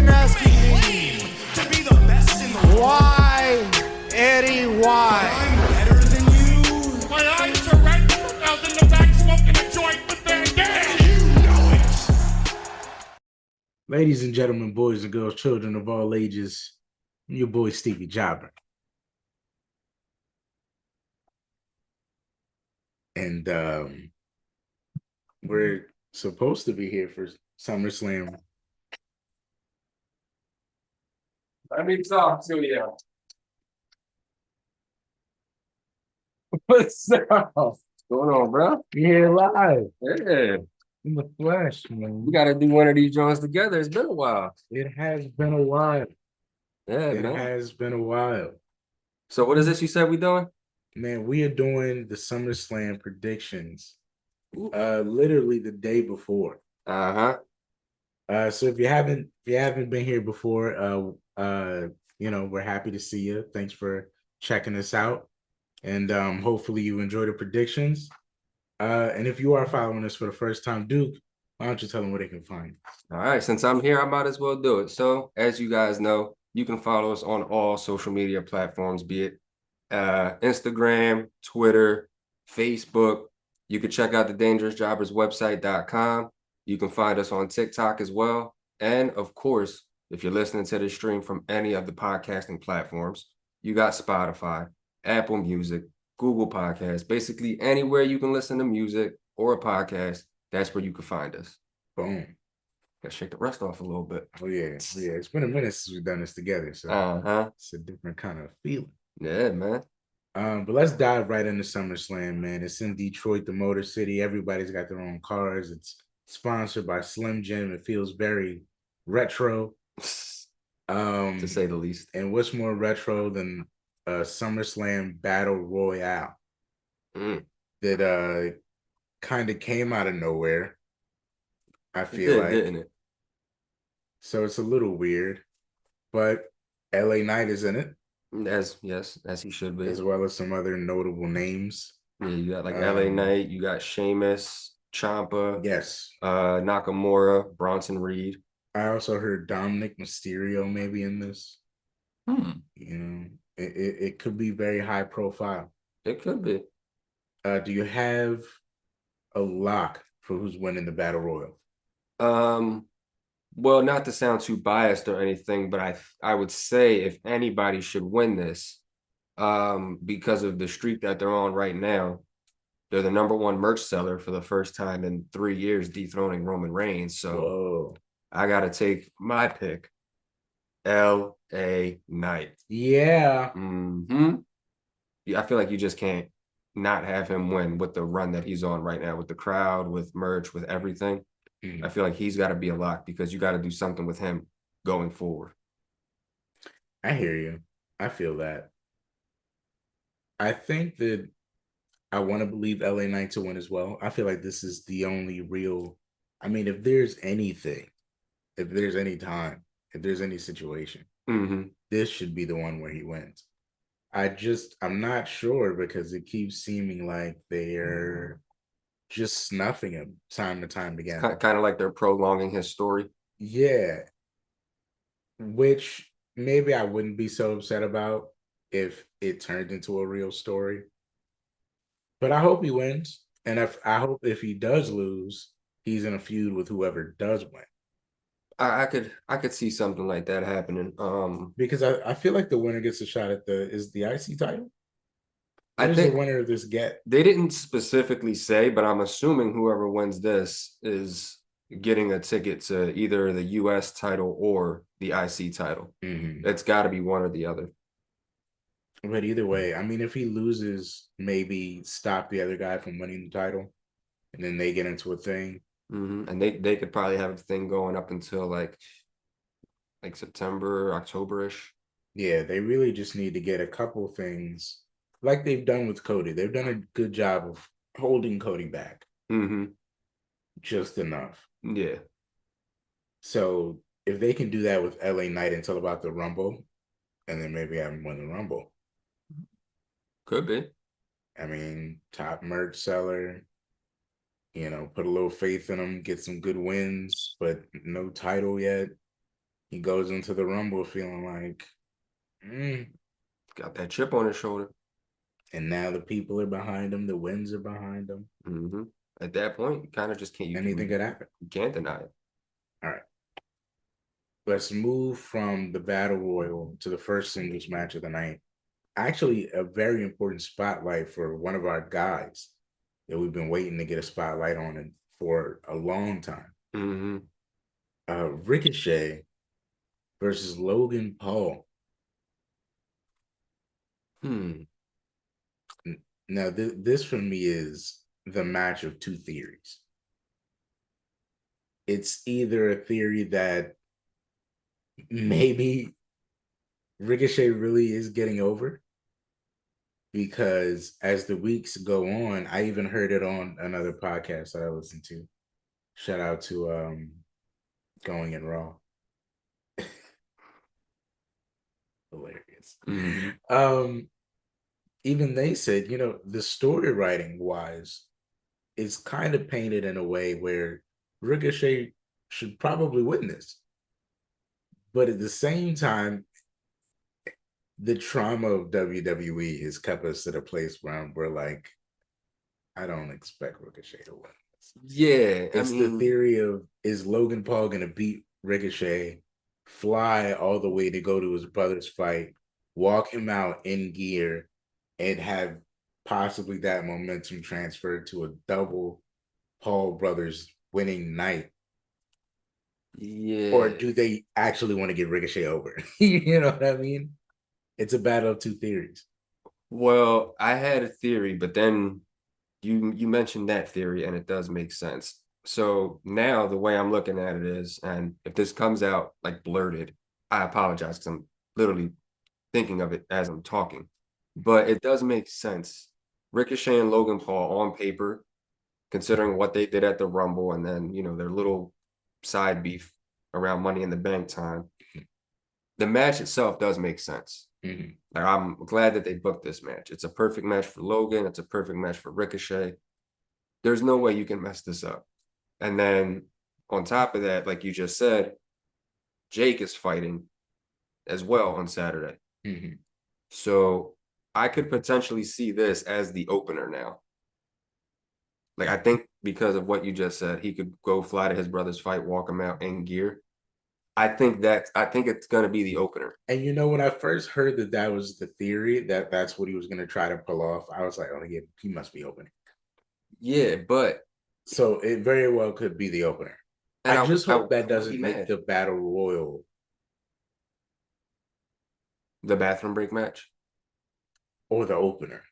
been asking me, to be the best in the world. Why, Eddie, why? I'm better than you. My eyes are red. I was in the back smoking a joint with Van Dam. You know it. Ladies and gentlemen, boys and girls, children of all ages, your boy Stevie Jobber. And we're supposed to be here for SummerSlam. Let me talk to you. What's up? What's going on, bro? You're here live Yeah, in the flesh, man. we got to do one of these joints together. It's been a while. It has been a while. Yeah, It man. has been a while. So what is this you said we doing? Man, we are doing the SummerSlam predictions literally the day before. Uh-huh. So if you haven't been here before, we're happy to see you. Thanks for checking us out. And hopefully you enjoy the predictions. And if you are following us for the first time, Duke, why don't you tell them where they can find us? All right, since I'm here, I might as well do it. So as you guys know, you can follow us on all social media platforms, be it Instagram, Twitter, Facebook. You can check out the dangerousjobberswebsite.com. You can find us on TikTok as well. And of course, if you're listening to this stream from any of the podcasting platforms, you got Spotify, Apple Music, Google Podcasts, basically anywhere you can listen to music or a podcast, that's where you can find us. Boom. Gotta shake the rust off a little bit. Oh yeah. It's been a minute since we've done this together, so it's a different kind of feeling. Yeah, man. But let's dive right into SummerSlam, man. It's in Detroit, the Motor City. Everybody's got their own cars. It's sponsored by Slim Jim. It feels very retro, to say the least. And what's more retro than a SummerSlam Battle Royale that kind of came out of nowhere? I feel like, didn't it? So it's a little weird, but LA Knight is in it. As he should be. As well as some other notable names. Yeah, you got like LA Knight, you got Sheamus, Ciampa, yes, Nakamura, Bronson Reed. I also heard Dominic Mysterio maybe in this. You know, it could be very high profile. It could be. Do you have a lock for who's winning the Battle Royal? Well, not to sound too biased or anything, but I would say if anybody should win this, because of the streak that they're on right now, they're the #1 merch seller for the first time in 3 years, dethroning Roman Reigns. So I gotta take my pick, LA Knight. Yeah. Yeah, I feel like you just can't not have him win with the run that he's on right now, with the crowd, with merch, with everything. I feel like he's got to be a lock because you got to do something with him going forward. I hear you. I feel that. I think that I want to believe LA Knight to win as well. I feel like this is the only real, I mean, if there's anything, if there's any time, if there's any situation, this should be the one where he wins. I'm not sure because it keeps seeming like they're just snuffing him time to time again. Kind of like they're prolonging his story. Yeah. Which maybe I wouldn't be so upset about if it turned into a real story. But I hope he wins. And I hope if he does lose, he's in a feud with whoever does win. I could see something like that happening. Because I feel like the winner gets a shot at the IC title. What does the winner of this get? They didn't specifically say, but I'm assuming whoever wins this is getting a ticket to either the US title or the IC title. It's got to be one or the other. But either way, I mean, if he loses, maybe stop the other guy from winning the title, and then they get into a thing. And they could probably have a thing going up until like September, October-ish. Yeah, they really just need to get a couple things like they've done with Cody. They've done a good job of holding Cody back. Just enough. Yeah. So if they can do that with LA Knight until about the Rumble, and then maybe have him win the Rumble. Could be. I mean, top merch seller, put a little faith in him, get some good wins, but no title yet. He goes into the Rumble feeling like, Got that chip on his shoulder. and now the people are behind him. The winds are behind him. Mm-hmm. At that point, you kind of just can't. Anything could happen. You can't deny it. All right. Let's move from the Battle Royal to the first singles match of the night. Actually, a very important spotlight for one of our guys that we've been waiting to get a spotlight on for a long time. Mm-hmm. Ricochet versus Logan Paul. Now, this for me is the match of two theories. It's either a theory that maybe Ricochet really is getting over, because as the weeks go on, I even heard it on another podcast that I listened to. Shout out to Going in Raw. Hilarious. Mm-hmm. Even they said, the story writing wise, is kind of painted in a way where Ricochet should probably win this. But at the same time, the trauma of WWE has kept us at a place where we're like, I don't expect Ricochet to win this. Yeah. It's the theory of, is Logan Paul going to beat Ricochet, fly all the way to go to his brother's fight, walk him out in gear, and have possibly that momentum transferred to a double Paul brothers winning night? Yeah. Or do they actually want to get Ricochet over? You know what I mean? It's a battle of two theories. Well, I had a theory, but then you mentioned that theory, and it does make sense. So now the way I'm looking at it is, and if this comes out like blurted, I apologize because I'm literally thinking of it as I'm talking. But it does make sense. Ricochet and Logan Paul on paper, considering what they did at the Rumble, and then their little side beef around Money in the Bank time, the match itself does make sense. Mm-hmm. Like, I'm glad that they booked this match. It's a perfect match for Logan. It's a perfect match for Ricochet. There's no way you can mess this up. And then on top of that, like you just said, Jake is fighting as well on Saturday. Mm-hmm. So I could potentially see this as the opener now. Like, I think because of what you just said, he could go fly to his brother's fight, walk him out in gear. I think it's going to be the opener. And when I first heard that was the theory, that's what he was going to try to pull off, I was like, oh yeah, he must be opening. Yeah, but so it very well could be the opener. And I just hope that doesn't make the Battle Royal the bathroom break match or the opener.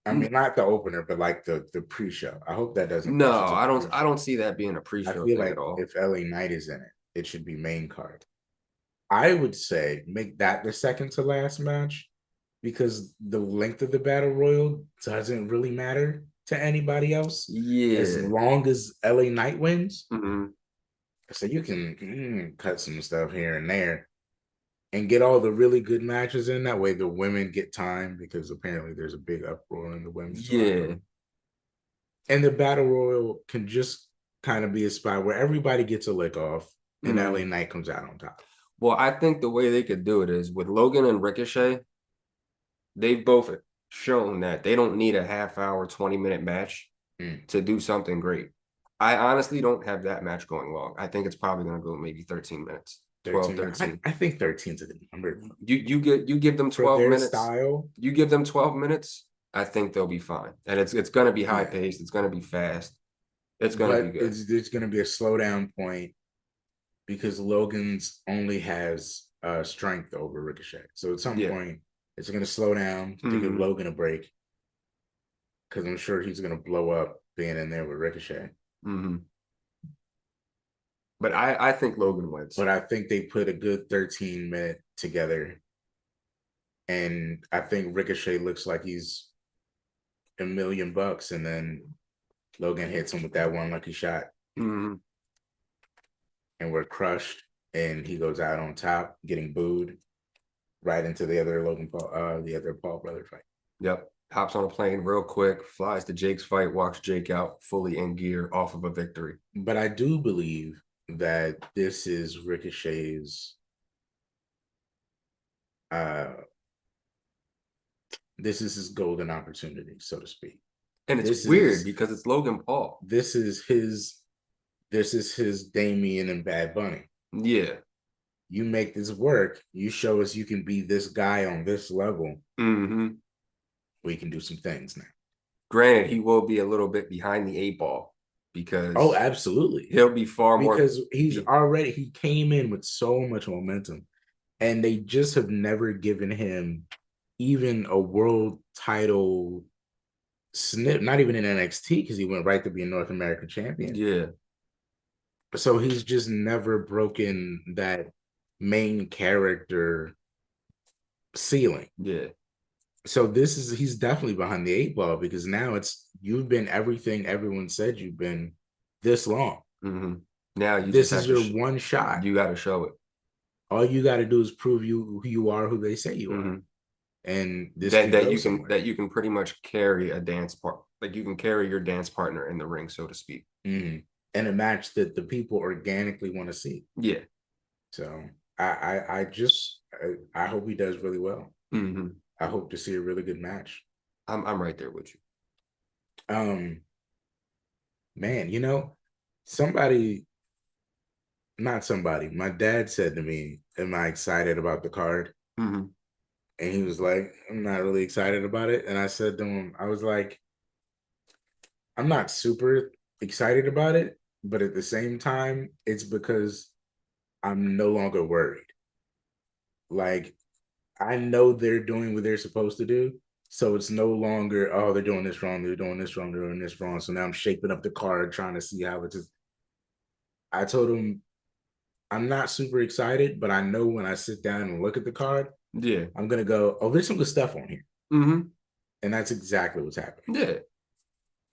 I mean, not the opener, but like the pre-show. I hope that doesn't. No, I don't see that being a pre-show. I feel like at all. If LA Knight is in it, it should be main card. I would say make that the second to last match, because the length of the Battle Royal doesn't really matter to anybody else. Yeah. As long as LA Knight wins. Mm-hmm. So you can cut some stuff here and there and get all the really good matches in. That way the women get time, because apparently there's a big uproar in the women's room. And the Battle Royal can just kind of be a spot where everybody gets a lick off and LA Knight comes out on top. Well, I think the way they could do it is with Logan and Ricochet, they've both shown that they don't need a half-hour, 20-minute match to do something great. I honestly don't have that match going long. I think it's probably going to go maybe 13 minutes. 13. I think 13's a good number. You give them 12 minutes. Style. You give them 12 minutes, I think they'll be fine. And it's going to be high-paced. It's going to be fast. It's going to be good. It's going to be a slowdown point, because Logan's only has strength over Ricochet. So at some point, it's going to slow down to give Logan a break, because I'm sure he's going to blow up being in there with Ricochet. Mm-hmm. But I think Logan wins. But I think they put a good 13-minute together, and I think Ricochet looks like he's $1 million, and then Logan hits him with that one lucky shot. Mm-hmm. And we're crushed, and he goes out on top, getting booed right into the other Paul brother fight. Yep. Hops on a plane real quick, flies to Jake's fight, walks Jake out fully in gear off of a victory. But I do believe that this is Ricochet's this is his golden opportunity, so to speak. And it's This weird is because it's Logan Paul. this is his Damien and Bad Bunny. Yeah. You make this work, you show us you can be this guy on this level. Mm-hmm. We can do some things now. Granted, he will be a little bit behind the 8 ball because Absolutely. he'll be far more because he came in with so much momentum, and they just have never given him even a world title snip, not even in NXT, because he went right to being North American champion. Yeah. So he's just never broken that main character ceiling. Yeah. So he's definitely behind the 8 ball, because now you've been everything everyone said you've been this long. Mm-hmm. Now this is your one shot. You got to show it. All you got to do is prove who you are, who they say you are, and this that you can pretty much carry a dance part, like you can carry your dance partner in the ring, so to speak, and a match that the people organically want to see. Yeah. So I hope he does really well. Mm-hmm. I hope to see a really good match. I'm right there with you. Man, my dad said to me, am I excited about the card? Mm-hmm. And he was like, I'm not really excited about it. And I said to him, I was like, I'm not super excited about it, but at the same time, it's because I'm no longer worried. Like, I know they're doing what they're supposed to do. So it's no longer, oh, they're doing this wrong, they're doing this wrong, they're doing this wrong. So now I'm shaping up the card, trying to see how it is. I told him, I'm not super excited, but I know when I sit down and look at the card, yeah, I'm going to go, oh, there's some good stuff on here. Mm-hmm. And that's exactly what's happening. Yeah.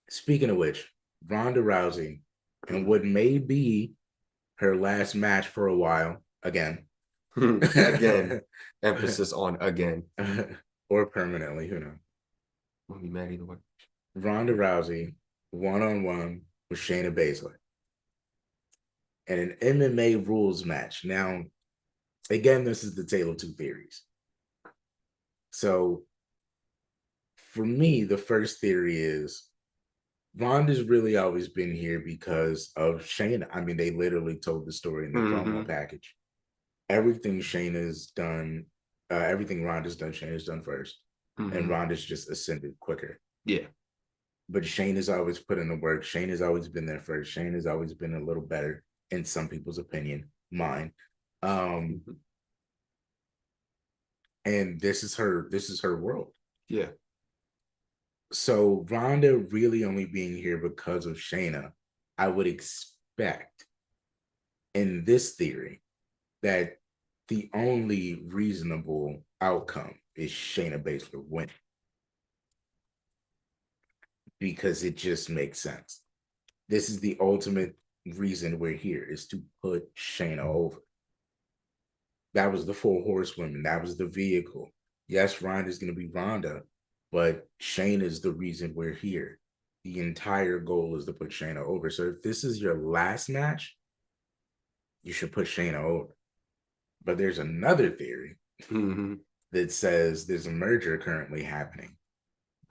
Speaking of which, Ronda Rousey, and what may be her last match for a while, again. Again. Emphasis on again. Or permanently, who knows? Won't be mad either way. Ronda Rousey, one-on-one with Shayna Baszler. And an MMA rules match. Now, again, this is the tale of two theories. So, for me, the first theory is Ronda's really always been here because of Shayna. I mean, they literally told the story in the promo package. Everything Shayna's done, everything Ronda's done, Shayna's done first. And Ronda's just ascended quicker. Yeah. But Shayna's always put in the work. Shayna's always been there first. Shayna's always been a little better, in some people's opinion, mine. And this is her world. Yeah. So Ronda really only being here because of Shayna, I would expect in this theory that the only reasonable outcome is Shayna Baszler winning. Because it just makes sense. This is the ultimate reason we're here, is to put Shayna over. That was the 4 horsewomen. That was the vehicle. Yes, Ronda's going to be Ronda, but Shayna is the reason we're here. The entire goal is to put Shayna over. So if this is your last match, you should put Shayna over. But there's another theory that says there's a merger currently happening.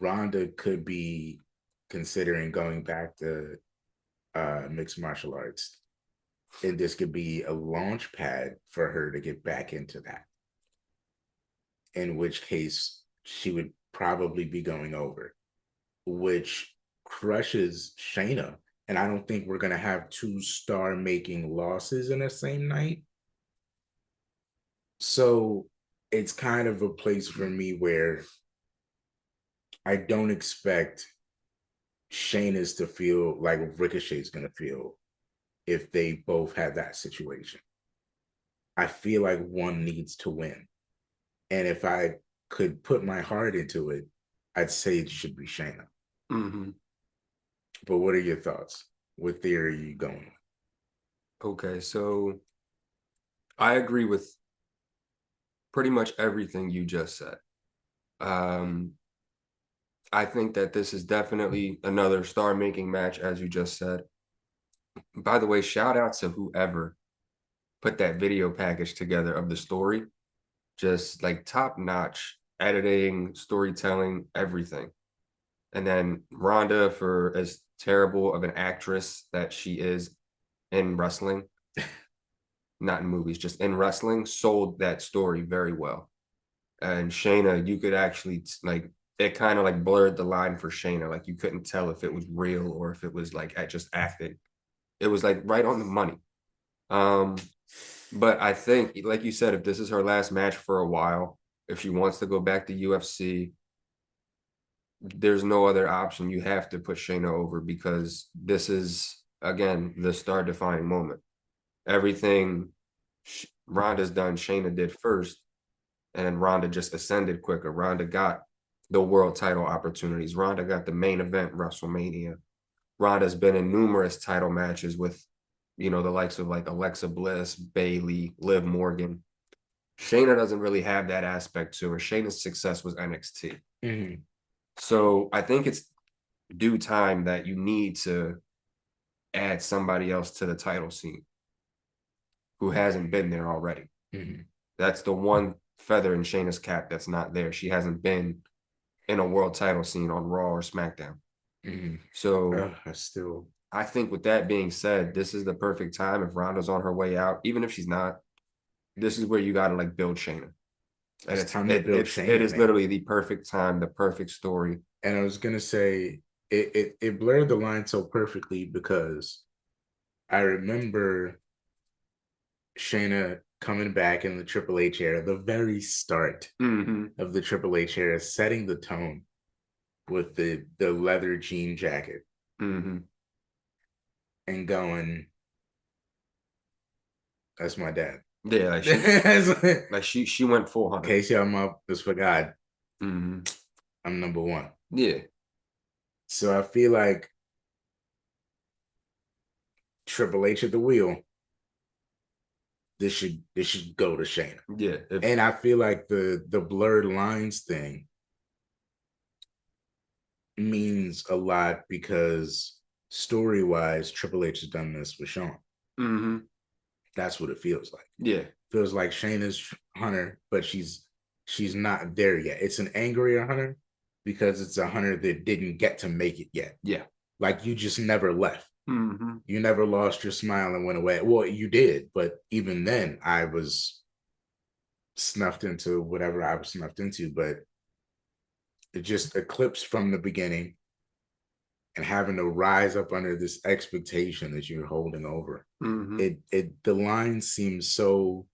Ronda could be considering going back to mixed martial arts. And this could be a launch pad for her to get back into that. In which case, she would probably be going over, which crushes Shayna. And I don't think we're going to have 2 star-making losses in the same night. So it's kind of a place for me where I don't expect Shayna's to feel like Ricochet's going to feel if they both have that situation. I feel like one needs to win. And if I could put my heart into it, I'd say it should be Shayna. But what are your thoughts? What theory are you going with? Okay, so I agree with pretty much everything you just said. I think that this is definitely another star-making match, as you just said. By the way, shout out to whoever put that video package together of the story. Just like top notch editing, storytelling, everything. And then Rhonda, for as terrible of an actress that she is in wrestling, not in movies, just in wrestling, sold that story very well. And Shayna, you could actually like it kind of like blurred the line for Shayna. Like you couldn't tell if it was real or if it was like just acting. It was like right on the money. But I think, like you said, if this is her last match for a while, if she wants to go back to UFC, there's no other option. You have to put Shayna over because this is, again, the star-defining moment. Everything Ronda's done, Shayna did first, and then Ronda just ascended quicker. Ronda got the world title opportunities. Ronda got the main event, WrestleMania. Ronda's been in numerous title matches with, the likes of like Alexa Bliss, Bayley, Liv Morgan. Shayna doesn't really have that aspect to her. Shayna's success was NXT. Mm-hmm. So I think it's due time that you need to add somebody else to the title scene who hasn't been there already. Mm-hmm. That's the one feather in Shayna's cap that's not there. She hasn't been in a world title scene on Raw or SmackDown. Mm-hmm. So I I think with that being said, this is the perfect time if Ronda's on her way out, even if she's not, this is where you got to like build Shayna. And it's time to build Shayna. It is literally the perfect time, the perfect story. And I was gonna say it blurred the line so perfectly because I remember Shayna coming back in the Triple H era, the very start of the Triple H era, setting the tone with the leather jean jacket and going, "That's my dad." Yeah, like she went full hunter. Casey, I'm up. It's for God. Mm-hmm. I'm number one. Yeah. So I feel like Triple H at the wheel. This should go to Shayna. Yeah. And I feel like the blurred lines thing means a lot because story-wise, Triple H has done this with Shawn. Mm-hmm. That's what it feels like. Yeah. Feels like Shayna's Hunter, but she's not there yet. It's an angrier Hunter because it's a Hunter that didn't get to make it yet. Yeah. Like you just never left. Mm-hmm. You never lost your smile and went away. Well, you did, but even then, I was snuffed into whatever I was snuffed into, but it just eclipsed from the beginning and having to rise up under this expectation that you're holding over. Mm-hmm. The line seems so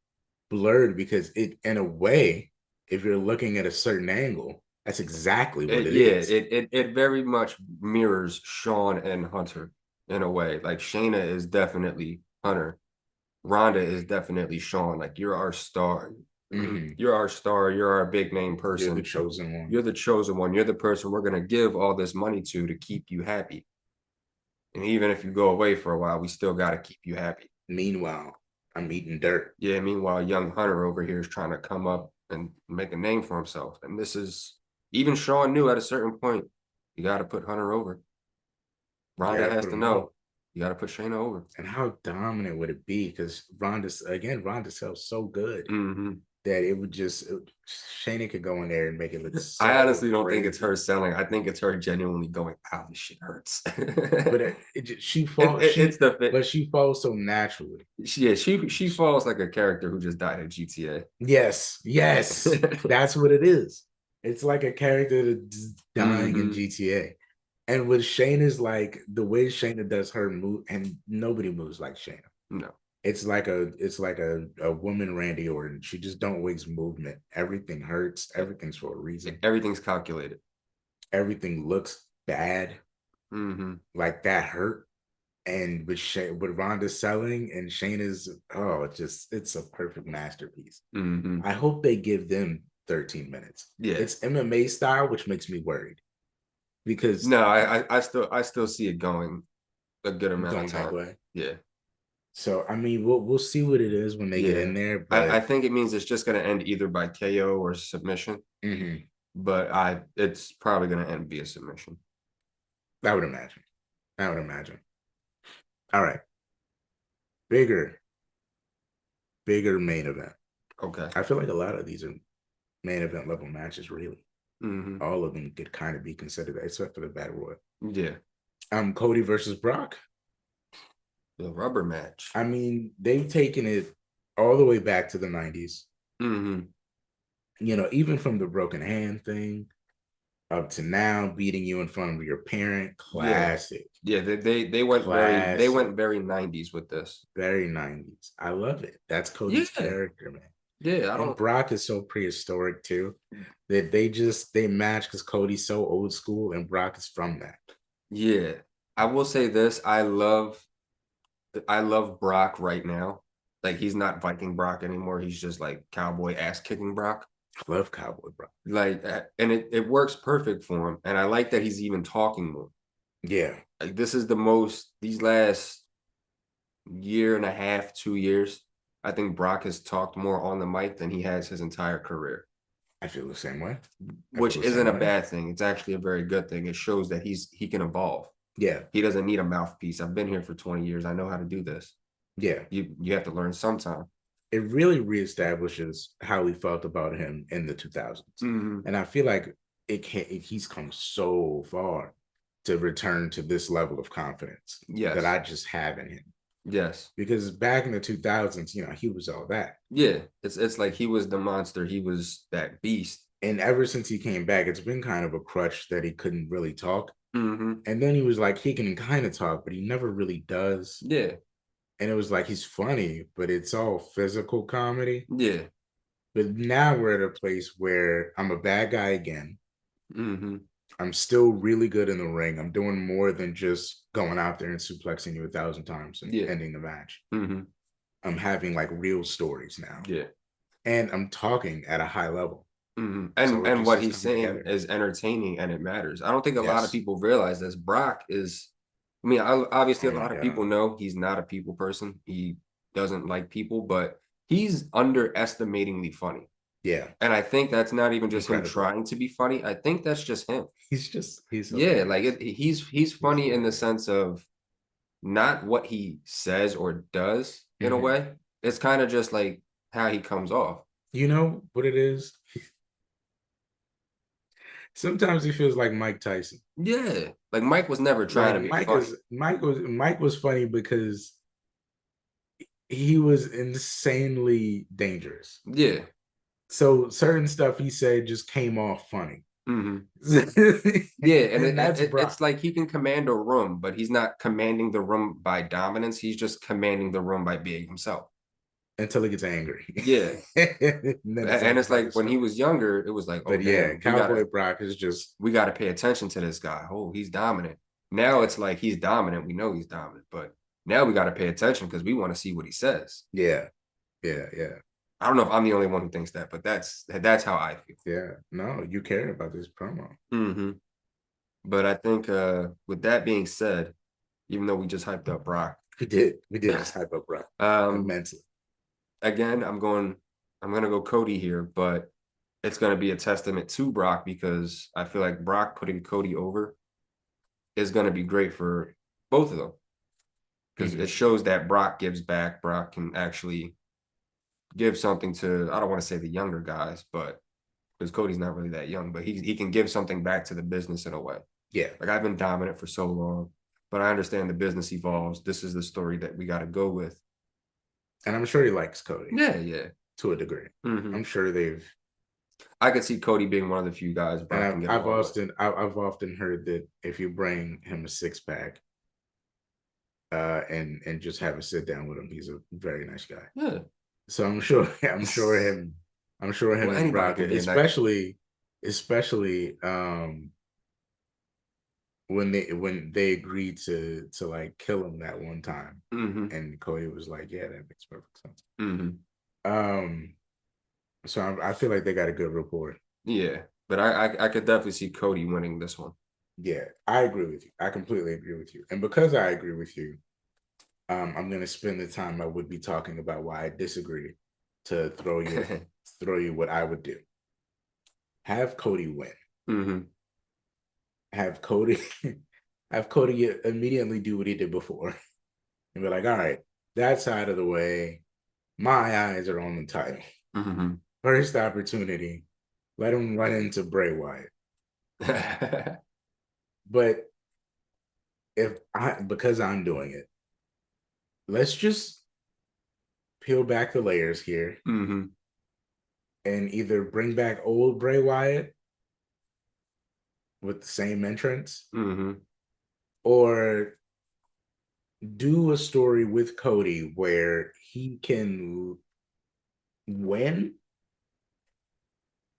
blurred because it, in a way, if you're looking at a certain angle, that's exactly what it is. It very much mirrors Shawn and Hunter in a way. Like Shayna is definitely Hunter. Ronda is definitely Shawn. Like you're our star. Mm-hmm. You're our star. You're our big name person. You're the chosen one. You're the chosen one. You're the person we're gonna give all this money to keep you happy. And even if you go away for a while, we still gotta keep you happy. Meanwhile, I'm eating dirt. Yeah, meanwhile, young Hunter over here is trying to come up and make a name for himself. And this is even Shawn knew at a certain point, you got to put Hunter over. Ronda has to know. You got to put Shayna over. And how dominant would it be? Because Ronda sells so good that it would Shayna could go in there and make it look so I honestly don't crazy. think it's her selling. I think it's her genuinely going, "Wow, this shit hurts." But she falls. But she falls so naturally. She falls like a character who just died in GTA. Yes, that's what it is. It's like a character that's dying in GTA. And with Shayna's, like the way Shayna does her move, and nobody moves like Shayna. No. It's like a woman Randy Orton. She just don't waste movement. Everything hurts. Everything's for a reason. Everything's calculated. Everything looks bad. Like that hurt. And with Ronda selling and Shayna's, it's a perfect masterpiece. I hope they give them 13 minutes. Yeah. It's MMA style, which makes me worried. Because no, I still see it going a good amount of time. That way. Yeah. So I mean, we'll see what it is when they get in there. But I think it means it's just going to end either by KO or submission. But it's probably going to end via submission. I would imagine. All right. bigger main event. Okay. I feel like a lot of these are main event level matches, really. Mm-hmm. All of them could kind of be considered that, except for the Battle Royal. Yeah. Cody versus Brock. The rubber match. I mean, they've taken it all the way back to the 90s. Mm-hmm. You know, even from the broken hand thing up to now, beating you in front of your parent. Classic. Yeah, they went very 90s with this. Very 90s. I love it. That's Cody's character, man. Yeah, And Brock is so prehistoric too that they match because Cody's so old school and Brock is from that. Yeah. I will say this. I love Brock right now. Like, he's not Viking Brock anymore. He's just like cowboy ass kicking Brock. I love Cowboy Brock. Like, and it works perfect for him. And I like that he's even talking more. Yeah. Like, this is these last year and a half, 2 years, I think Brock has talked more on the mic than he has his entire career. I feel the same way. Which isn't a bad thing. It's actually a very good thing. It shows that he can evolve. Yeah. He doesn't need a mouthpiece. I've been here for 20 years. I know how to do this. Yeah. You have to learn sometime. It really reestablishes how we felt about him in the 2000s. Mm-hmm. And I feel like he's come so far to return to this level of confidence that I just have in him. Yes. Because back in the 2000s, you know, he was all that. Yeah. It's like he was the monster. He was that beast. And ever since he came back, it's been kind of a crutch that he couldn't really talk. Mm-hmm. And then he was like, he can kind of talk, but he never really does. Yeah. And it was like, he's funny, but it's all physical comedy. Yeah. But now we're at a place where I'm a bad guy again. Mm-hmm. I'm still really good in the ring. I'm doing more than just going out there and suplexing you 1,000 times and ending the match. Mm-hmm. I'm having like real stories now. Yeah. And I'm talking at a high level. Mm-hmm. And what he's saying is entertaining and it matters. I don't think a lot of people realize this. Brock is, I mean, obviously a lot of people know he's not a people person. He doesn't like people, but he's underestimatingly funny. Yeah. And I think that's not even just him trying to be funny. I think that's just him. He's yeah, like he's funny in the sense of not what he says or does in a way. It's kind of just like how he comes off. You know what it is? Sometimes he feels like Mike Tyson. Yeah. Like Mike was never trying to be funny. Mike was funny because he was insanely dangerous. Yeah. So certain stuff he said just came off funny. Mm-hmm. Yeah, and it's like he can command a room, but he's not commanding the room by dominance. He's just commanding the room by being himself. Until he gets angry. Yeah. and it's like when he was younger, it was like, but yeah, Cowboy Brock is just, we got to pay attention to this guy. Oh, he's dominant. Now it's like he's dominant. We know he's dominant, but now we got to pay attention because we want to see what he says. Yeah. I don't know if I'm the only one who thinks that, but that's how I feel. Yeah. No, you care about this promo. Mm-hmm. But I think with that being said, even though we just hyped up Brock. We did just hype up Brock. Immensely. Again, I'm gonna go Cody here, but it's gonna be a testament to Brock because I feel like Brock putting Cody over is gonna be great for both of them. Because it shows that Brock gives back. Brock can actually give something to, I don't want to say the younger guys, but because Cody's not really that young, but he can give something back to the business in a way. Yeah. Like, I've been dominant for so long, but I understand the business evolves. This is the story that we got to go with. And I'm sure he likes Cody. Yeah. To a degree. Mm-hmm. I'm sure I could see Cody being one of the few guys. And I've often heard that if you bring him a 6-pack, and just have a sit down with him, he's a very nice guy. Yeah. So I'm sure him and Brock, especially when they agreed to like kill him that one time, and Cody was like, yeah, that makes perfect sense. So I feel like they got a good rapport. Yeah, but I could definitely see Cody winning this one. Yeah, I agree with you. I completely agree with you. And because I agree with you, I'm going to spend the time I would be talking about why I disagree to throw you what I would do. Have Cody win. Have Cody immediately do what he did before. And be like, all right, That side of the way, my eyes are on the title. Mm-hmm. First opportunity, let him run into Bray Wyatt. But because I'm doing it, let's just peel back the layers here Mm-hmm. and either bring back old Bray Wyatt with the same entrance, Mm-hmm. or do a story with Cody where he can win,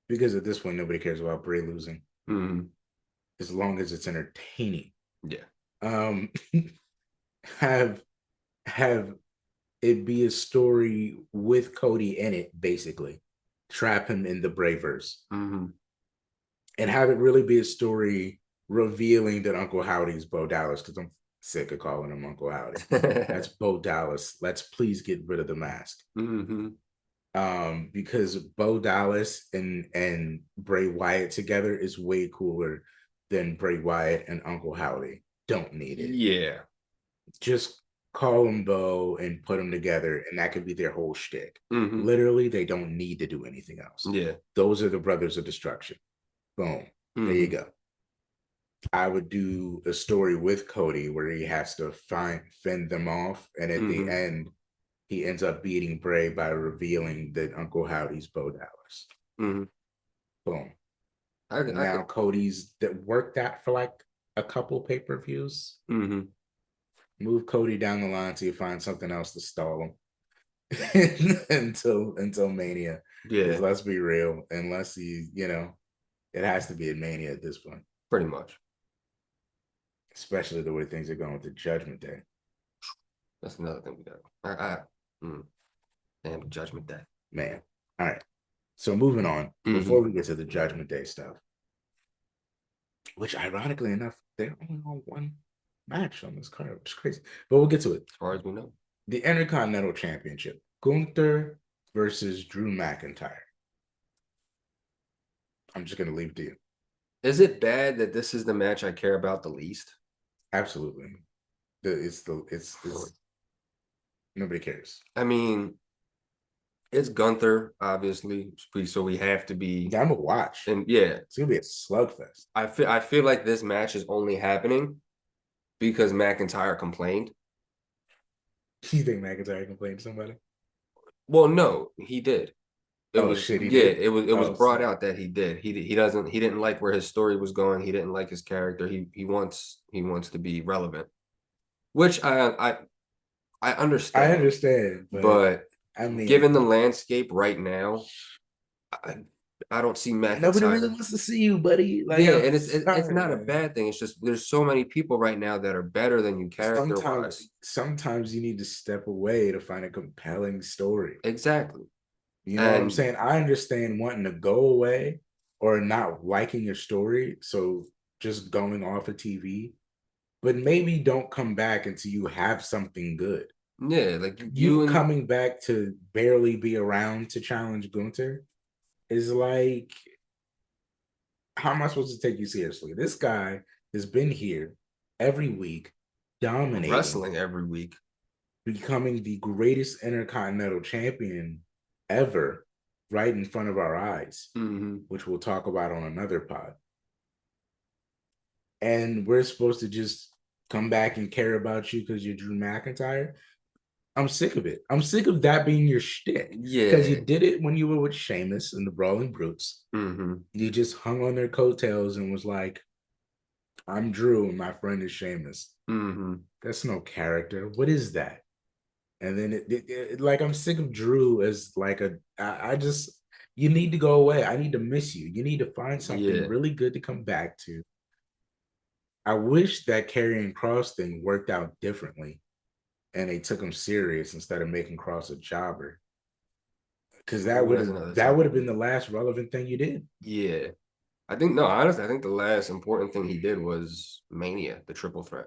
because at this point nobody cares about Bray losing Mm-hmm. as long as it's entertaining. Yeah. Um, have it be a story with Cody in it, basically. Trap him in the Bravers. Mm-hmm. And have it really be a story revealing that Uncle Howdy's Bo Dallas, because I'm sick of calling him Uncle Howdy. That's Bo Dallas. Let's please get rid of the mask. Mm-hmm. Because Bo Dallas and Bray Wyatt together is way cooler than Bray Wyatt and Uncle Howdy. Don't need it. Yeah. Just call them Bo and put them together, and that could be their whole shtick. Mm-hmm. Literally, they don't need to do anything else. Yeah. Those are the Brothers of Destruction. Boom. There you go. I would do a story with Cody where he has to fend them off, and at the end, he ends up beating Bray by revealing that Uncle Howdy's Bo Dallas. Mm-hmm. Boom. Now Cody's that worked that for like a couple pay-per-views. Mm-hmm. Move Cody down the line till you find something else to stall him until Mania. Yeah. Because let's be real, unless it has to be at Mania at this point. Pretty much. Especially the way things are going with the Judgment Day. That's another thing we got. Damn, Judgment Day. Man. All right. So moving on, before we get to the Judgment Day stuff, which ironically enough, they're only on one match on this card, which is crazy. But we'll get to it. As far as we know. The Intercontinental Championship. Gunther versus Drew McIntyre. I'm just going to leave it to you. Is it bad that this is the match I care about the least? Absolutely. It's nobody cares. I mean, it's Gunther, obviously, so we have to be. Yeah, I'm gonna watch. And yeah, it's gonna be a slugfest. I feel like this match is only happening because McIntyre complained. You think McIntyre complained to somebody? Well, no, he did. It was brought out that he did. He didn't like where his story was going. He didn't like his character. He wants to be relevant, which I understand. I understand, but I mean, given the landscape right now, I don't see McIntyre. Nobody really wants to see you, buddy. Like, yeah, and it's not a bad thing. It's just there's so many people right now that are better than you character-wise. Sometimes you need to step away to find a compelling story. Exactly. You know what I'm saying? I understand wanting to go away or not liking your story, so just going off of TV, but maybe don't come back until you have something good. Yeah, like you coming back to barely be around to challenge Gunther is like, how am I supposed to take you seriously? This guy has been here every week, dominating, wrestling every week, becoming the greatest Intercontinental Champion ever, right in front of our eyes, which we'll talk about on another pod. And we're supposed to just come back and care about you because you're Drew McIntyre. I'm sick of it. I'm sick of that being your shtick. Yeah. Because you did it when you were with Sheamus and the Brawling Brutes. You just hung on their coattails and was like, I'm Drew and my friend is Sheamus. That's no character. What is that? And then I'm sick of Drew as like you need to go away. I need to miss you. You need to find something really good to come back to. I wish that Karrion Kross thing worked out differently and they took him serious instead of making Kross a jobber. Because that would have been the last relevant thing you did. Yeah. Honestly, I think the last important thing he did was Mania, the triple threat.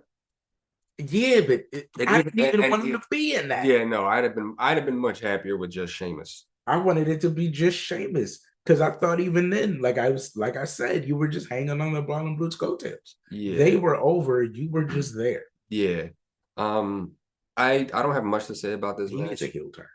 Yeah, but I didn't even want him to be in that. Yeah, no, I'd have been much happier with just Sheamus. I wanted it to be just Sheamus because I thought even then, like I said, you were just hanging on the Brawling Brutes coattails. Yeah, they were over. You were just there. Yeah. I don't have much to say about this He match. needs a heel turn.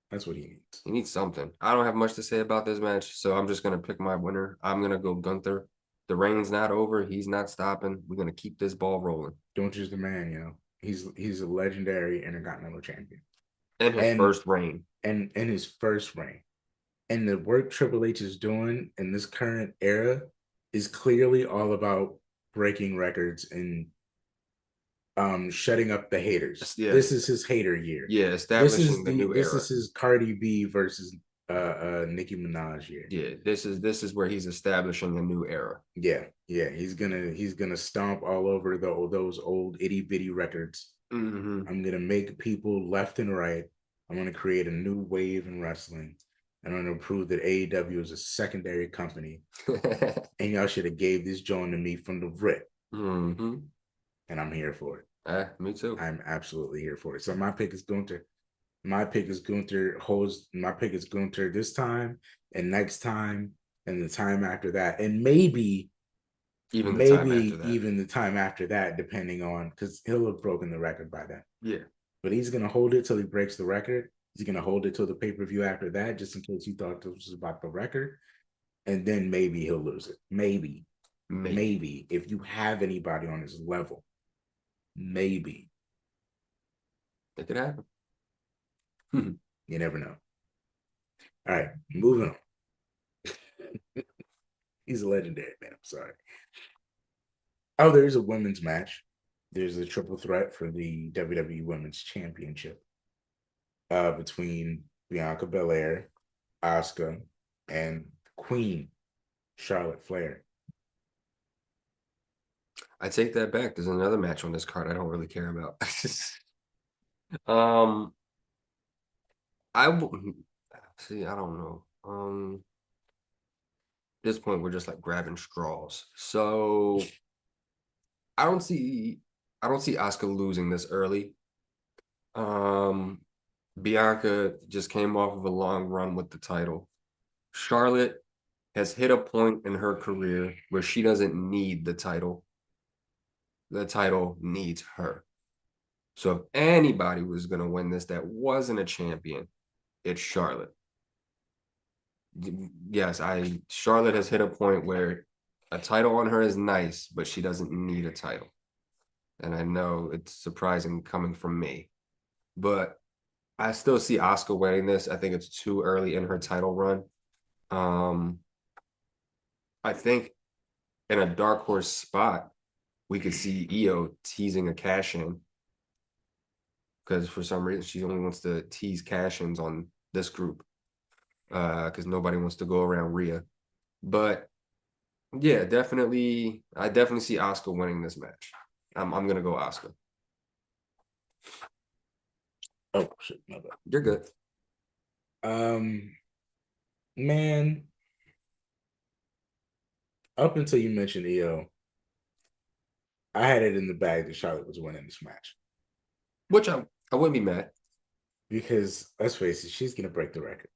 That's what he needs. He needs something. I don't have much to say about this match, so I'm just gonna pick my winner. I'm gonna go Gunther. The reign's not over. He's not stopping. We're gonna keep this ball rolling. Don't use the man, you know. He's a legendary Intercontinental Champion. In his first reign. And in his first reign. And the work Triple H is doing in this current era is clearly all about breaking records and shutting up the haters. Yeah. This is his hater year. Yeah, establishing the new era. This is his Cardi B versus Nicki Minaj year. Yeah, this is where he's establishing a new era. Yeah. He's gonna stomp all over those old itty bitty records. Mm-hmm. I'm gonna make people left and right. I'm gonna create a new wave in wrestling. And I'm gonna prove that AEW is a secondary company. And y'all should have gave this joint to me from the rip. Mm-hmm. And I'm here for it. Me too. I'm absolutely here for it. So my pick is Gunther. My pick is Gunther this time and next time and the time after that. And maybe even the time after that, depending on, because he'll have broken the record by then. Yeah. But he's gonna hold it till he breaks the record. He's gonna hold it till the pay-per-view after that, just in case you thought this was about the record. And then maybe he'll lose it. Maybe. If you have anybody on his level. Maybe. It could happen. You never know. All right, moving on. He's a legendary, man. I'm sorry. Oh, there's a women's match. There's a triple threat for the WWE Women's Championship between Bianca Belair, Asuka, and Queen Charlotte Flair. I take that back. There's another match on this card I don't really care about. I don't know. At this point, we're just like grabbing straws. So I don't see Asuka losing this early. Bianca just came off of a long run with the title. Charlotte has hit a point in her career where she doesn't need the title. The title needs her. So if anybody was going to win this that wasn't a champion, it's Charlotte. Yes, Charlotte has hit a point where a title on her is nice, but she doesn't need a title. And I know it's surprising coming from me, but I still see Asuka winning this. I think it's too early in her title run. I think in a dark horse spot, we could see Io teasing a cash in, because for some reason she only wants to tease cash ins on this group, because nobody wants to go around Rhea. But yeah, I definitely see Asuka winning this match. I'm gonna go Asuka. Oh shit, my bad. You're good. Man, up until you mentioned Io, I had it in the bag that Charlotte was winning this match. Which I wouldn't be mad. Because let's face it, she's gonna break the record.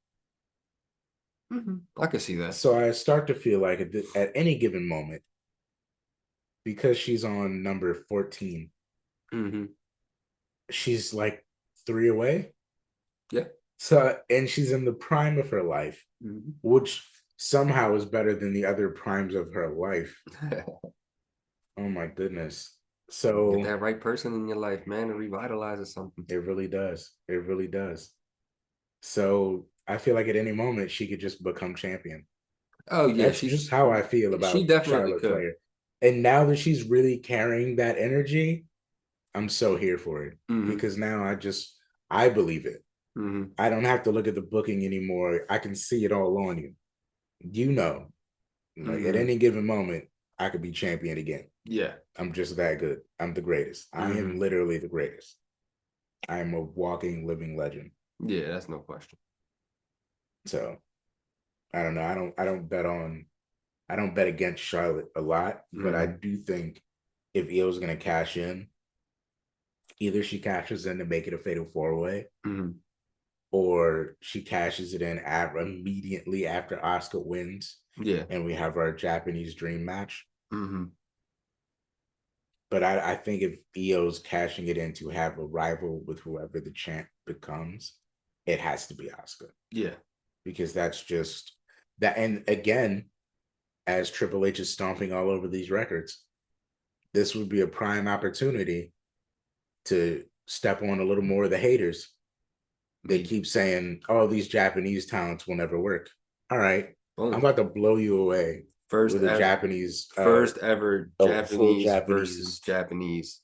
I can see that. So I start to feel like at any given moment, because she's on number 14, she's like 3 away. Yeah. So, and she's in the prime of her life, which somehow is better than the other primes of her life. Oh my goodness. So get that right person in your life, man, and revitalizes something. It really does. It really does. So I feel like at any moment she could just become champion. Oh yeah, that's just how I feel about she definitely Charlotte could. Flair. And now that she's really carrying that energy, I'm so here for it, because now I believe it. I don't have to look at the booking anymore. I can see it all on you. You know, like at any given moment, I could be champion again. Yeah. I'm just that good. I'm the greatest. I am literally the greatest. I am a walking, living legend. Yeah, that's no question. So I don't know. I don't bet against Charlotte a lot, but I do think if Io's gonna cash in, either she cashes in to make it a fatal 4-way, or she cashes it in immediately after Asuka wins. Yeah. And we have our Japanese dream match. But I think if Io's cashing it in to have a rival with whoever the champ becomes, it has to be Asuka. Yeah. Because that's just that. And again, as Triple H is stomping all over these records, this would be a prime opportunity to step on a little more of the haters. They keep saying, "Oh, these Japanese talents will never work." All right, Boom. I'm about to blow you away First with a ever, Japanese, first ever full Japanese Japanese versus Japanese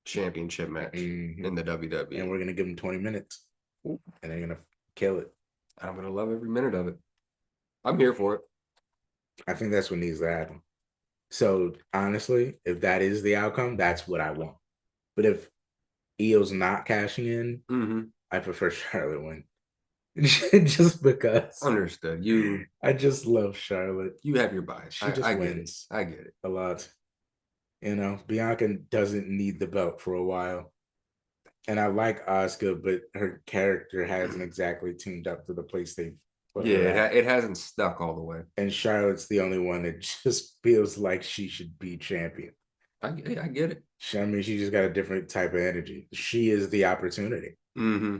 championship match Mhm. in the WWE. And we're gonna give them 20 minutes, and they're gonna kill it. I'm gonna love every minute of it. I'm here for it. I think that's what needs to happen. So honestly, if that is the outcome, that's what I want. But if Io's not cashing in, Mm-hmm. I prefer Charlotte win. Just because Understood. I just love Charlotte. You have your bias. She just I wins. Get it. I get it. A lot. You know, Bianca doesn't need the belt for a while. And I like Asuka, but her character hasn't exactly tuned up to the place they've put her at. It hasn't stuck all the way. And Charlotte's the only one that just feels like she should be champion. I get it. I mean, she just got a different type of energy. She is the opportunity. Mm-hmm.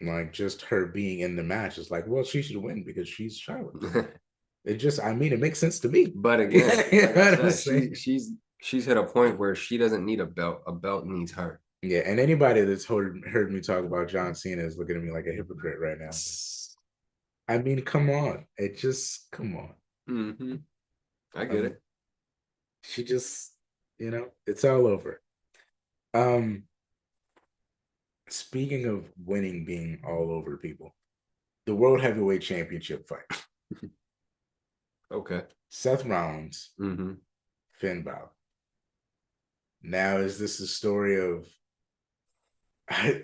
Like, just her being in the match is like, well, she should win because she's Charlotte. It just, I mean, it makes sense to me. But again, You like know I what I'm said, saying? she's hit a point where she doesn't need a belt. A belt needs her. Yeah, and anybody that's heard me talk about John Cena is looking at me like a hypocrite right now. I mean, come on. It just, come on. Mm-hmm. I get it. She just, you know, it's all over. Speaking of winning being all over people, the World Heavyweight Championship fight. Okay. Seth Rollins, Mm-hmm. Finn Balor. Now, is this a story of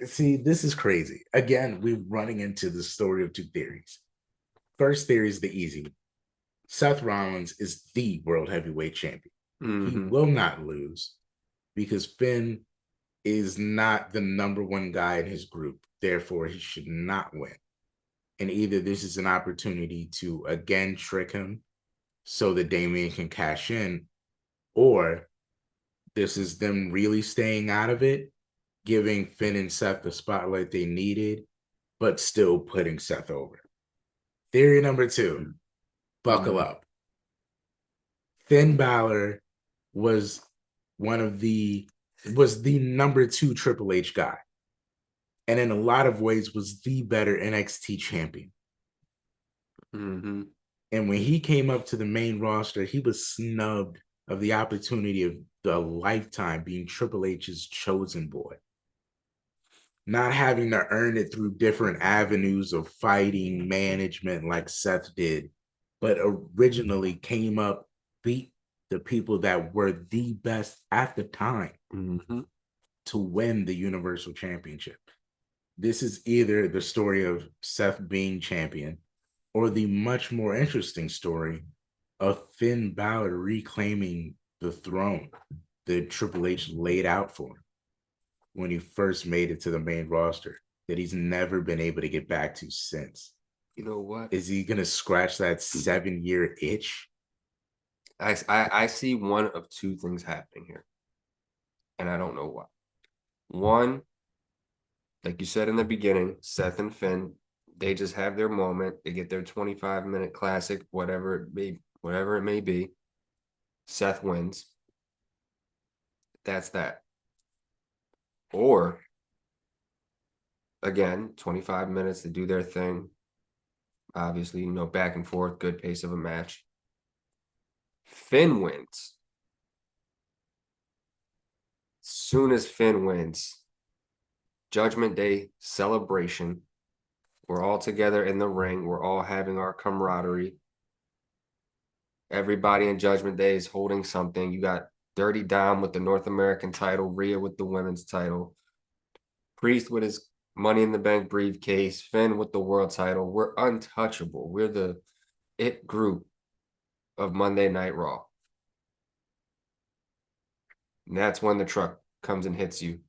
see, this is crazy. Again, we're running into the story of two theories. First theory is the easy one. Seth Rollins is the World Heavyweight Champion. He will not lose because Finn is not the number one guy in his group. Therefore, he should not win. And either this is an opportunity to again trick him so that Damian can cash in, or this is them really staying out of it, giving Finn and Seth the spotlight they needed, but still putting Seth over. Theory number two, buckle up. Finn Balor was the number two Triple H guy. And in a lot of ways was the better NXT champion. Mm-hmm. And when he came up to the main roster, he was snubbed of the opportunity of the lifetime being Triple H's chosen boy. Not having to earn it through different avenues of fighting management like Seth did, but originally came up, beat the people that were the best at the time to win the Universal Championship. This is either the story of Seth being champion or the much more interesting story of Finn Balor reclaiming the throne that Triple H laid out for him when he first made it to the main roster that he's never been able to get back to since. You know what? Is he going to scratch that 7-year itch? I see one of two things happening here, and I don't know why. One, like you said in the beginning, Seth and Finn, they just have their moment. They get their 25-minute classic, whatever it may be. Seth wins. That's that. Or, again, 25 minutes to do their thing. Obviously, back and forth, good pace of a match. Finn wins. Soon as Finn wins, Judgment Day celebration. We're all together in the ring. We're all having our camaraderie. Everybody in Judgment Day is holding something. You got Dirty Dom with the North American title, Rhea with the women's title, Priest with his Money in the Bank briefcase, Finn with the world title. We're untouchable. We're the it group of Monday Night Raw. And that's when the truck comes and hits you.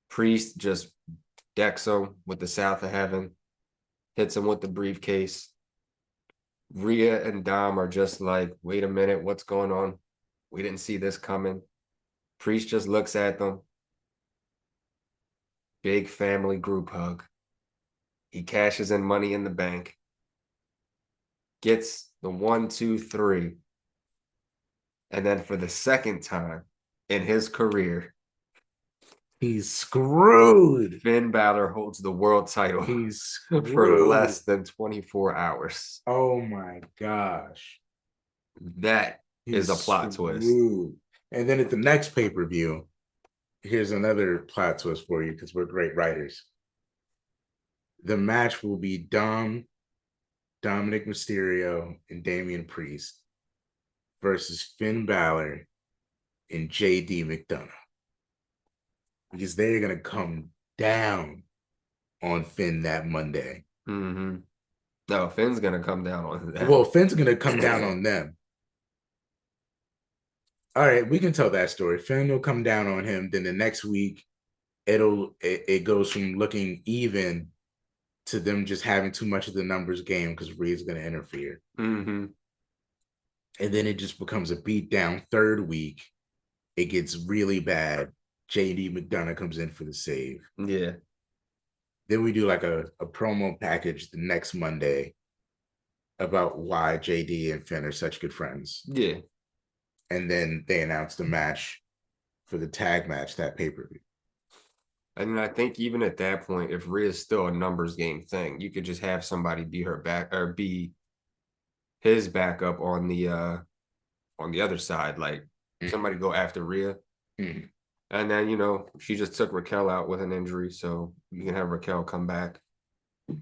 Priest just decks him with the South of Heaven, hits him with the briefcase. Rhea and Dom are just like, wait a minute, what's going on? We didn't see this coming. Priest just looks at them. Big family group hug. He cashes in Money in the Bank. Gets the 1, 2, 3. And then for the second time in his career, he's screwed. Finn Balor holds the world title He's screwed. for less than 24 hours. Oh my gosh. That is a plot twist. And then at the next pay-per-view, here's another plot twist for you because we're great writers. The match will be Dominic Mysterio and Damian Priest versus Finn Balor and JD McDonough. Because they're going to come down on Finn that Monday. Mm-hmm. No, Finn's going to come down on them. Well, Finn's going to come down on them. All right, we can tell that story. Finn will come down on him. Then the next week, it goes from looking even to them just having too much of the numbers game because Reed's going to interfere. Mm-hmm. And then it just becomes a beatdown. Third week, it gets really bad. JD McDonough comes in for the save. Yeah. Then we do like a promo package the next Monday about why JD and Finn are such good friends. Yeah. And then they announced the match for the tag match, that pay-per-view. And I think even at that point, if Rhea's still a numbers game thing, you could just have somebody be her back or be his backup on the other side. Like somebody go after Rhea. Mm. And then, she just took Raquel out with an injury. So you can have Raquel come back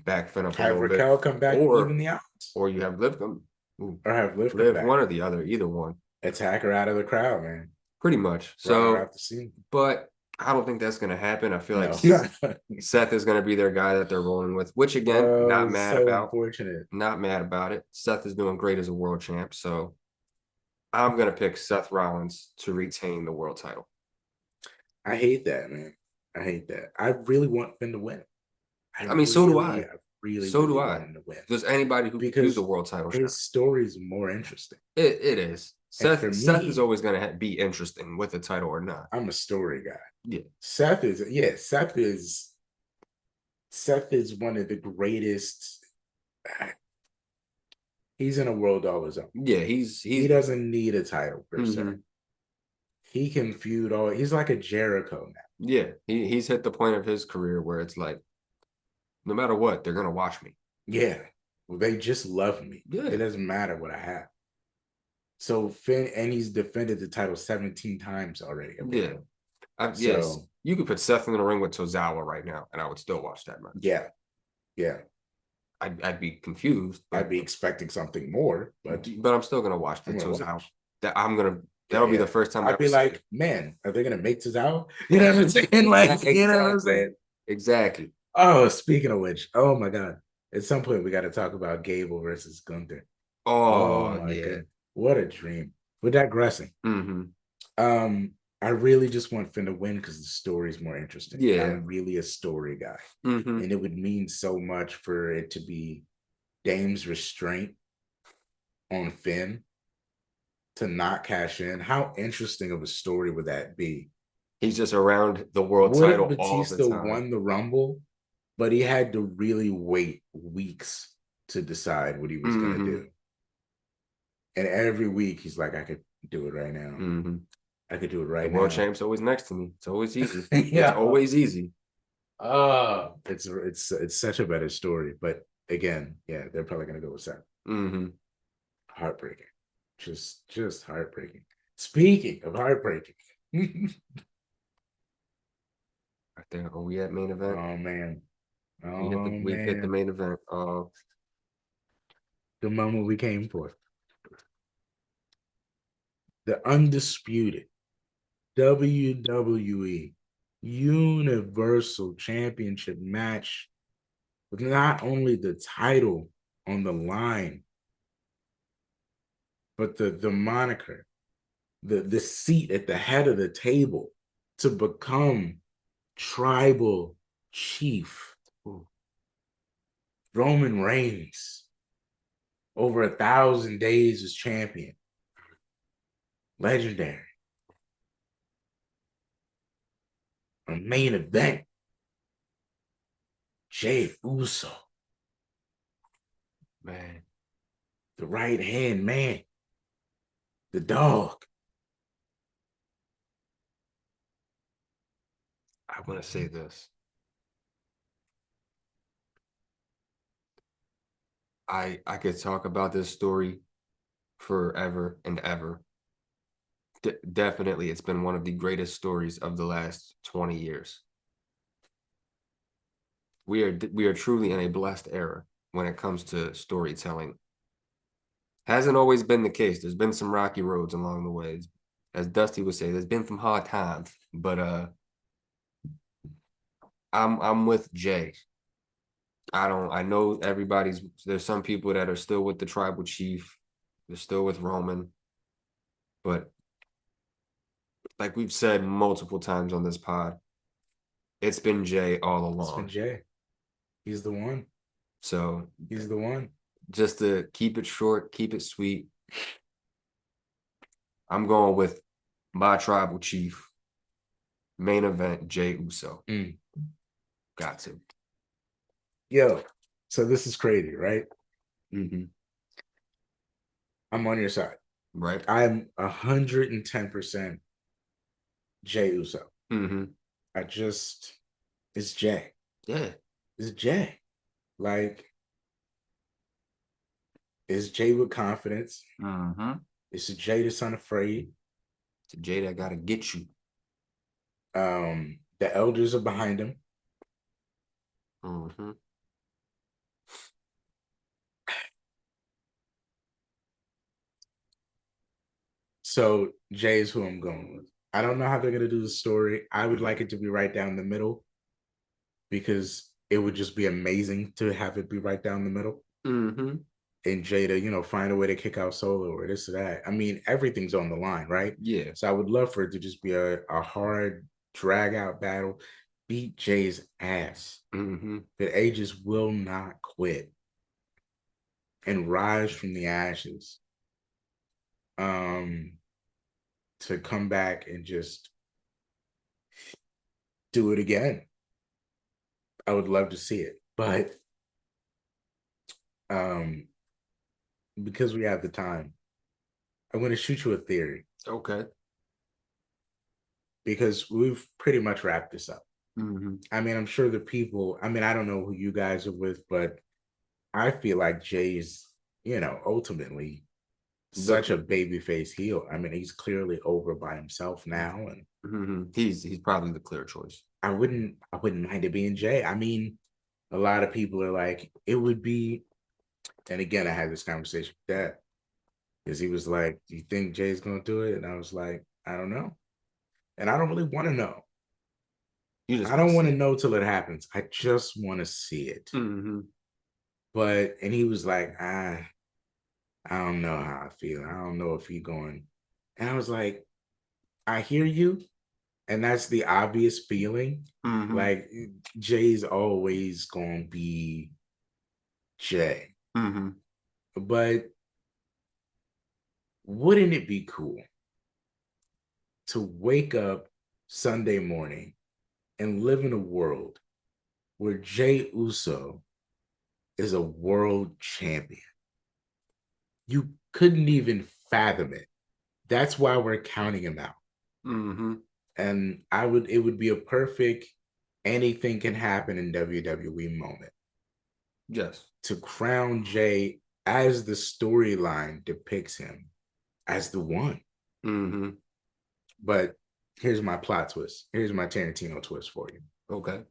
Finn up a little bit. Have Raquel come back or, even the odds. Or you have Liv come. Or have Liv come Liv, back. one or the other, either one. Attack her out of the crowd, man. Pretty much. But I don't think that's going to happen. I feel like Seth is going to be their guy that they're rolling with, which again, not mad about. Unfortunate. Not mad about it. Seth is doing great as a world champ. So I'm going to pick Seth Rollins to retain the world title. I hate that, man. I hate that. I really want Finn to win. So do I. So do I. There's anybody who can do the world title. His story is more interesting. It is. Seth is always going to be interesting with the title or not. I'm a story guy. Yeah. Seth is one of the greatest. He's in a world all his own. Yeah, he doesn't need a title per se. He can feud all. He's like a Jericho now. Yeah, he's hit the point of his career where it's like, no matter what, they're gonna watch me. Yeah, well, they just love me. Yeah. It doesn't matter what I have. So Finn, and he's defended the title 17 times already. Yeah. Yes, you could put Seth in the ring with Tozawa right now, and I would still watch that match. Yeah. I'd be confused. I'd be expecting something more, but I'm still gonna watch the Tozawa. That'll be the first time I'd be like, man, are they gonna make Tozawa? You know what I'm saying? Like, exactly. You know what I'm saying? Exactly. Oh, speaking of which, oh my God. At some point we got to talk about Gable versus Gunther. Oh my God. What a dream. We're digressing. Mm-hmm. I really just want Finn to win because the story is more interesting. Yeah. I'm really a story guy. Mm-hmm. And it would mean so much for it to be Dame's restraint on Finn to not cash in. How interesting of a story would that be? He's just around the world title all the time. Won the Rumble, but he had to really wait weeks to decide what he was going to do. And every week he's like, I could do it right now. Mm-hmm. I could do it right now. The world champ's always next to me. It's always easy. Yeah. It's always easy. It's such a better story. But again, yeah, they're probably going to go with Seth. Mm-hmm. Heartbreaking. Just heartbreaking. Speaking of heartbreaking. I think, are we at main event? Oh, man. We hit the main event. The moment we came for. The undisputed WWE Universal Championship match with not only the title on the line, but the moniker, the seat at the head of the table to become tribal chief. Roman Reigns over 1,000 days as champion. legendary. A main event. Jey Uso. Man. The right hand man. The dog. I want to say this. I could talk about this story forever and ever. Definitely, it's been one of the greatest stories of the last 20 years. We are truly in a blessed era when it comes to storytelling. Hasn't always been the case. There's been some rocky roads along the way. As Dusty would say, there's been some hard times. But I'm with Jay. I know there's some people that are still with the tribal chief. They're still with Roman. But like we've said multiple times on this pod, it's been Jay all along. It's been Jay. He's the one. So he's the one. Just to keep it short, keep it sweet, I'm going with my tribal chief, main event, Jey Uso. Got to. Yo, so this is crazy, right? Mm-hmm. I'm on your side. Right. I'm 110% Jey Uso. Mm-hmm. It's Jay. Yeah. It's Jay. Like, it's Jay with confidence. Mm-hmm. It's a Jay that's unafraid. It's a Jay that gotta get you. The elders are behind him. Mm-hmm. So Jay is who I'm going with. I don't know how they're gonna do the story. I would like it to be right down the middle because it would just be amazing to have it be right down the middle. Mm-hmm. And Jay to, find a way to kick out Solo or this or that. I mean, everything's on the line, right? Yeah. So I would love for it to just be a hard drag out battle. Beat Jay's ass. Mm-hmm. The Aegis will not quit and rise from the ashes. To come back and just do it again. I would love to see it, but because we have the time, I'm going to shoot you a theory. Okay. Because we've pretty much wrapped this up. Mm-hmm. I mean, I'm sure the people, I don't know who you guys are with, but I feel like Jay's, ultimately such a babyface heel. I mean, he's clearly over by himself now, and mm-hmm. He's probably the clear choice. I wouldn't mind it being Jay. I mean, a lot of people are like, it would be, and again, I had this conversation with Dad because he was like, "Do you think Jay's gonna do it?" And I was like, "I don't know," and I don't really want to know. I don't want to know till it happens. I just want to see it. Mm-hmm. And he was like, I don't know how I feel. I don't know if he's going. And I was like, I hear you. And that's the obvious feeling. Mm-hmm. Like, Jay's always going to be Jay. Mm-hmm. But wouldn't it be cool to wake up Sunday morning and live in a world where Jey Uso is a world champion? You couldn't even fathom it. That's why we're counting him out. Mm-hmm. And it would be a perfect anything can happen in WWE moment. Yes. To crown Jay as the storyline depicts him as the one. Mm-hmm. But here's my plot twist. Here's my Tarantino twist for you. Okay.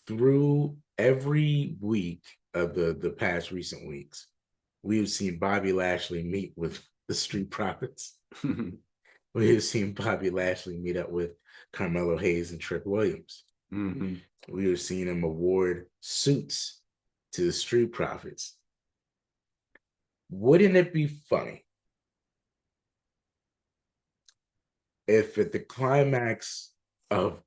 Through every week of the past recent weeks, we've seen Bobby Lashley meet with the Street Profits. We have seen Bobby Lashley meet up with Carmelo Hayes and Trick Williams. Mm-hmm. We have seen him award suits to the Street Profits. Wouldn't it be funny if at the climax of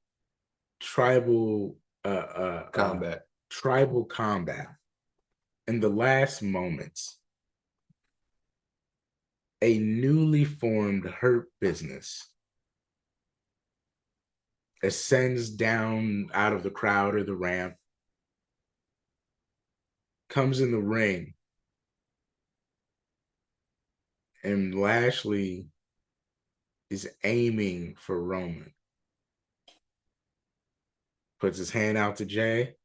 tribal combat, in the last moments, a newly formed Hurt Business ascends down out of the crowd or the ramp, comes in the ring, and Lashley is aiming for Roman. Puts his hand out to Jay,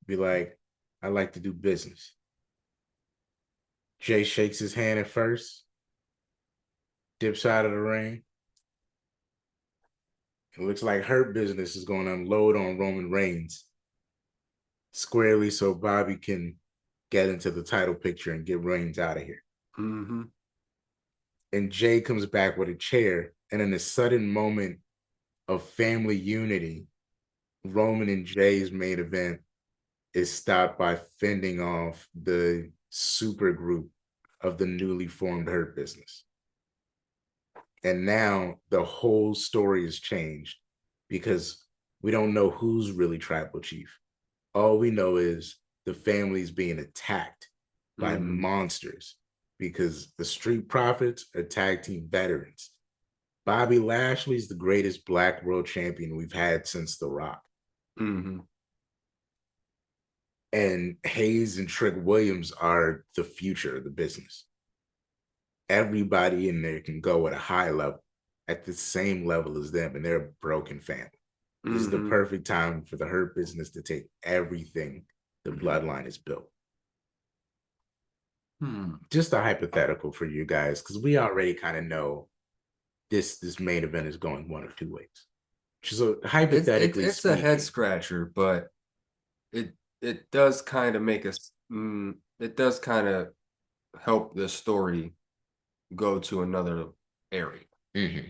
be like, "I'd like to do business." Jay shakes his hand at first, dips out of the ring. It looks like Hurt Business is going to unload on Roman Reigns squarely so Bobby can get into the title picture and get Reigns out of here. Mm-hmm. And Jay comes back with a chair, and in a sudden moment of family unity, Roman and Jay's main event is stopped by fending off the super group of the newly formed Hurt Business. And now the whole story has changed because we don't know who's really tribal chief. All we know is the family's being attacked by monsters because the Street Profits are tag team veterans. Bobby Lashley's the greatest Black World Champion we've had since The Rock. Mm-hmm. And Hayes and Trick Williams are the future of the business. Everybody in there can go at a high level, at the same level as them, and they're a broken family. This is the perfect time for the Hurt Business to take everything the bloodline has built. Just a hypothetical for you guys, because we already kind of know this main event is going one of two ways. So hypothetically, it's a head scratcher, but it does kind of make us. It does kind of help the story go to another area. Mm-hmm.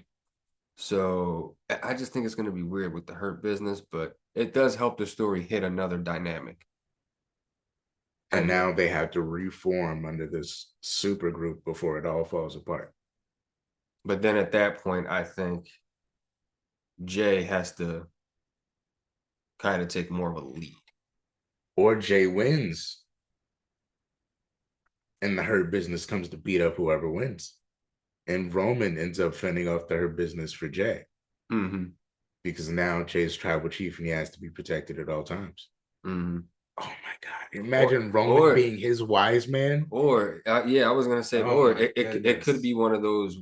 So I just think it's going to be weird with the Hurt Business, but it does help the story hit another dynamic. And now they have to reform under this super group before it all falls apart. But then at that point, I think Jay has to kind of take more of a lead. Or Jay wins. And the Hurt Business comes to beat up whoever wins. And Roman ends up fending off the Hurt Business for Jay. Mm-hmm. Because now Jay's tribal chief and he has to be protected at all times. Mm-hmm. Oh my God. Imagine Roman being his wise man. Or, yeah, I was going to say, it could be one of those,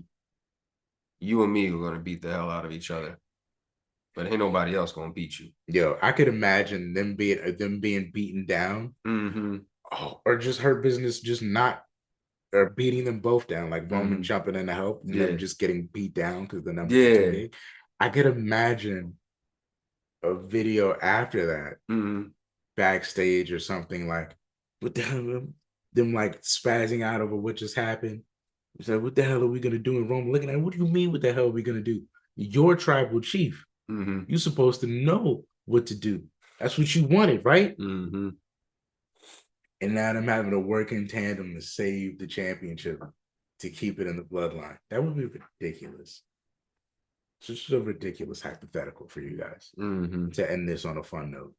you and me are going to beat the hell out of each other. But ain't nobody else going to beat you. Yo, I could imagine them being beaten down. Mm-hmm. Oh, or just Hurt Business just not, or beating them both down, like Roman jumping in to help and them just getting beat down because the numbers are too big. I could imagine a video after that, backstage or something, like, what the hell, them like spazzing out over what just happened. It's like, what the hell are we gonna do? And Roman looking at, what do you mean, what the hell are we gonna do? You're tribal chief. You're supposed to know what to do. That's what you wanted, right? Mm-hmm. And now I'm having to work in tandem to save the championship to keep it in the bloodline. That would be ridiculous. It's just a ridiculous hypothetical for you guys to end this on a fun note.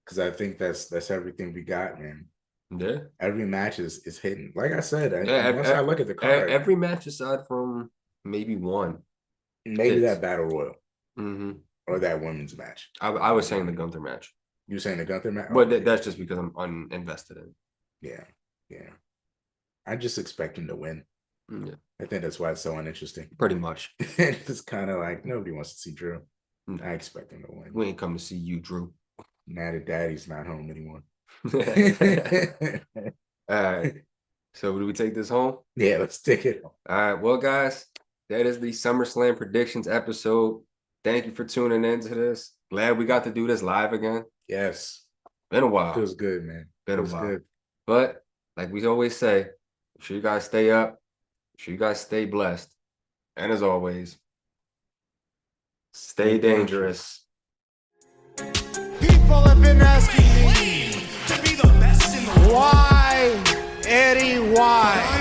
Because I think that's everything we got, man. Yeah. Every match is hitting. Like I said, once I look at the card, every match aside from maybe one. Maybe that Battle Royal. Or that women's match. I was saying the Gunther match. You were saying the Gunther match? But that's just because I'm uninvested in. Yeah. I just expect him to win. Yeah. I think that's why it's so uninteresting. Pretty much. It's kind of like nobody wants to see Drew. I expect him to win. We ain't come to see you, Drew. Now that Daddy's not home anymore. All right. So do we take this home? Yeah, let's take it home. All right. Well, guys, that is the SummerSlam predictions episode. Thank you for tuning into this. Glad we got to do this live again. Yes. Been a while. Feels good, man. Been a while. Good. But like we always say, make sure you guys stay up. Make sure you guys stay blessed. And as always, stay dangerous. People have been asking me to be the best in the world. Why, Eddie, why?